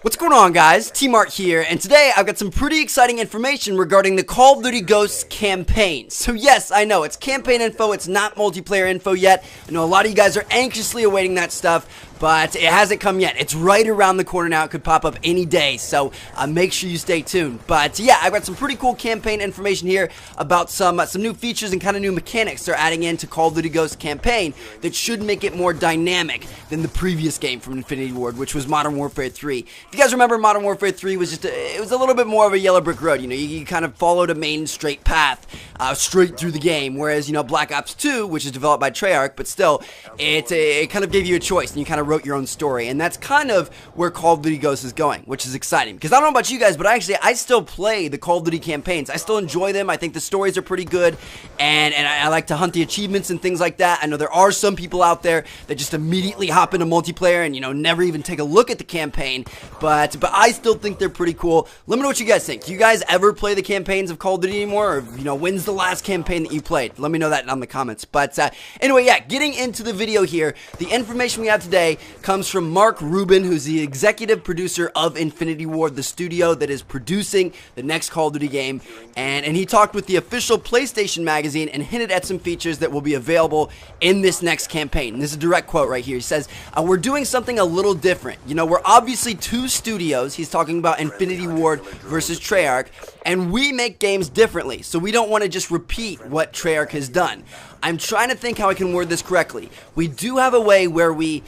What's going on, guys? T-Mart here, and today I've got some pretty exciting information regarding the Call of Duty Ghosts campaign. So yes, I know, it's campaign info, it's not multiplayer info yet. I know a lot of you guys are anxiously awaiting that stuff, but it hasn't come yet. It's right around the corner now. It could pop up any day, so make sure you stay tuned. But yeah, I've got some pretty cool campaign information here about some new features and kind of new mechanics they're adding into Call of Duty Ghosts campaign that should make it more dynamic than the previous game from Infinity Ward, which was Modern Warfare 3. If you guys remember, Modern Warfare 3 was just it was a little bit more of a yellow brick road. You know, you kind of followed a main straight path straight through the game, whereas, you know, Black Ops 2, which is developed by Treyarch, but still, it kind of gave you a choice, and you kind of wrote your own story, and that's kind of where Call of Duty Ghosts is going, which is exciting, because I don't know about you guys, but I still play the Call of Duty campaigns. I still enjoy them. I think the stories are pretty good, and I like to hunt the achievements and things like that. I know there are some people out there that just immediately hop into multiplayer and, you know, never even take a look at the campaign, but I still think they're pretty cool. Let me know what you guys think. Do you guys ever play the campaigns of Call of Duty anymore, or, you know, when's the last campaign that you played? Let me know that in the comments. But anyway, yeah, getting into the video here, the information we have today comes from Mark Rubin, who's the executive producer of Infinity Ward, the studio that is producing the next Call of Duty game, and he talked with the official PlayStation magazine and hinted at some features that will be available in this next campaign. And this is a direct quote right here. He says, we're doing something a little different. You know, we're obviously two studios. He's talking about Infinity Ward versus Treyarch, and we make games differently, so we don't want to just repeat what Treyarch has done. I'm trying to think how I can word this correctly. We do have a way where we ...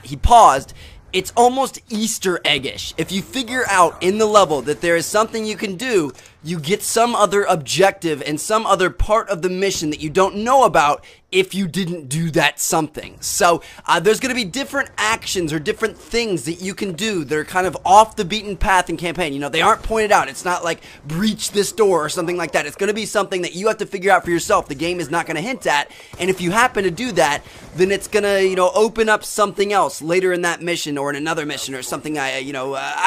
He paused. It's almost Easter eggish. If you figure out in the level that there is something you can do, you get some other objective and some other part of the mission that you don't know about if you didn't do that something. So there's going to be different actions or different things that you can do that are kind of off the beaten path in campaign. You know, they aren't pointed out. It's not like breach this door or something like that. It's going to be something that you have to figure out for yourself. The game is not going to hint at, and if you happen to do that, then it's going to, you know, open up something else later in that mission or in another mission or something. I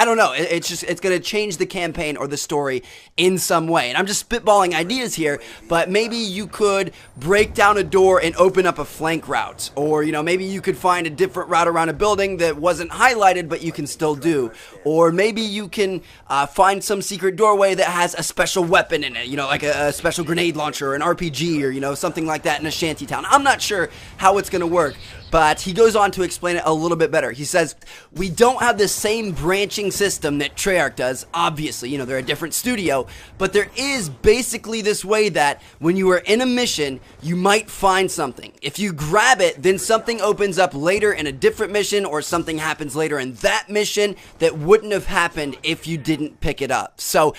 don't know. It's going to change the campaign or the story in some way. And I'm just spitballing ideas here, but maybe you could break down a door and open up a flank route, or, you know, maybe you could find a different route around a building that wasn't highlighted but you can still do, or maybe you can find some secret doorway that has a special weapon in it, you know, like a special grenade launcher or an RPG, or, you know, something like that in a shanty town. I'm not sure how it's going to work, but he goes on to explain it a little bit better. He says, we don't have the same branching system that Treyarch does. Obviously, you know, they're a different studio, but there is basically this way that when you are in a mission, you might find something. If you grab it, then something opens up later in a different mission, or something happens later in that mission that wouldn't have happened if you didn't pick it up. So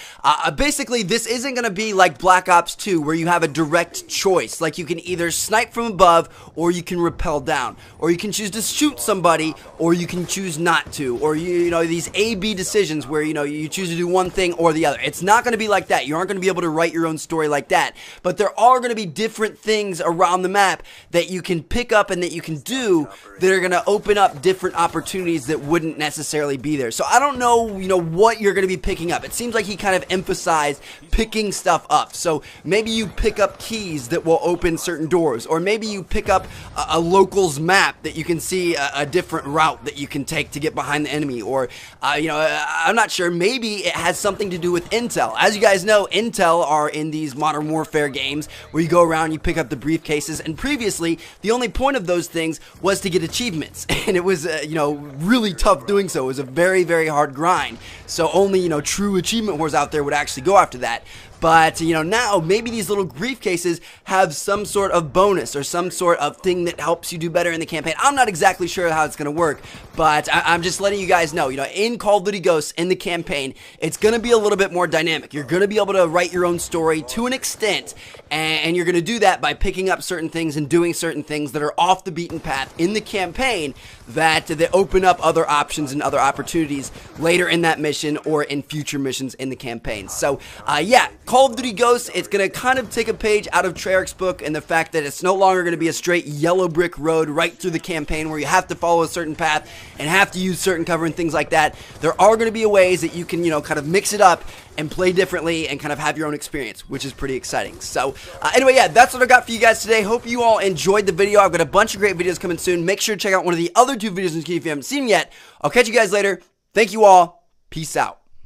basically, this isn't going to be like Black Ops 2, where you have a direct choice. Like, you can either snipe from above, or you can rappel down, or you can choose to shoot somebody, or you can choose not to, or you know, these A-B decisions where, you know, you choose to do one thing or the other. It's not going to be like that. You aren't going to be able to write your own story like that, but there are going to be different things around the map that you can pick up and that you can do that are going to open up different opportunities that wouldn't necessarily be there. So I don't know, you know, what you're going to be picking up. It seems like he kind of emphasized picking stuff up. So maybe you pick up keys that will open certain doors, or maybe you pick up a local's map that you can see a different route that you can take to get behind the enemy, or you know, I'm not sure, maybe it has something to do with intel. As you guys know, intel are in these Modern Warfare games where you go around, you pick up the briefcases, and previously the only point of those things was to get achievements, and it was you know, really tough doing so. It was a very, very hard grind, so only, you know, true achievement whores out there would actually go after that. But, you know, now maybe these little briefcases have some sort of bonus or some sort of thing that helps you do better in the campaign. I'm not exactly sure how it's going to work, but I'm just letting you guys know, you know, in Call of Duty Ghosts, in the campaign, it's going to be a little bit more dynamic. You're going to be able to write your own story to an extent, and you're going to do that by picking up certain things and doing certain things that are off the beaten path in the campaign that open up other options and other opportunities later in that mission or in future missions in the campaign. So, yeah, Call of Duty Ghosts, it's going to kind of take a page out of Treyarch's book, and the fact that it's no longer going to be a straight yellow brick road right through the campaign where you have to follow a certain path and have to use certain cover and things like that. There are going to be ways that you can, you know, kind of mix it up and play differently and kind of have your own experience, which is pretty exciting. So anyway, yeah, that's what I got for you guys today. Hope you all enjoyed the video. I've got a bunch of great videos coming soon. Make sure to check out one of the other two videos in the queue if you haven't seen them yet. I'll catch you guys later. Thank you all. Peace out.